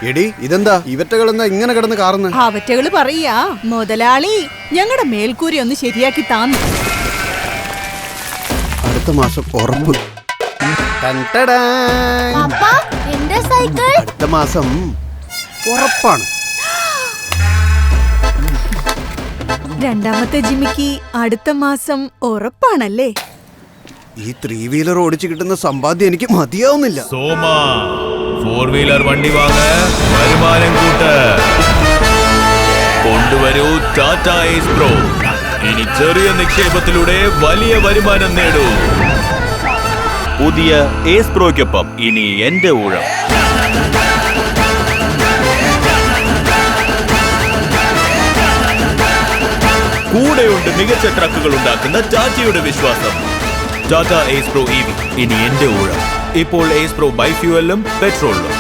എടി ഇതെന്താ ഇവറ്റകളെന്താ ഇങ്ങനെ കിടന്ന് കാറുന്നു? അവറ്റകള് പറയാ മുതലാളി ഞങ്ങളുടെ മേൽക്കൂരി ഒന്ന് ശരിയാക്കി താന്നു. അടുത്ത മാസം ഉറപ്പ്. അടുത്ത മാസം ഉറപ്പാണ്. രണ്ടാമത്തെ ജിമ്മിക്ക് അടുത്ത മാസം ഉറപ്പാണല്ലേ? ഈ 3 വീലർ ഓടിച്ചു കിട്ടുന്ന സമ്പാദ്യം എനിക്ക് മതിയാവുന്നില്ല. സോമ 4 വീലർ വണ്ടി വാങ്ങ, വരുമാനം കൂട്ട്. കൊണ്ടുവരൂ ടാറ്റ ഏസ് പ്രോ. ഇനി ചെറിയ നിക്ഷേപത്തിലൂടെ വലിയ വരുമാനം നേടൂ. പുതിയ ഏസ് പ്രോയ്ക്കൊപ്പം ഇനി എന്റെ ഊഴം. കൂടെയുണ്ട് മികച്ച ട്രക്കുകൾ ഉണ്ടാക്കുന്ന ടാറ്റയുടെ വിശ്വാസം. ടാറ്റ ഏസ് പ്രോ EV ഇനി എന്റെ ഊഴം. ഇപ്പോൾ ഏസ് പ്രോ ബൈഫ്യൂവലും പെട്രോളിലും.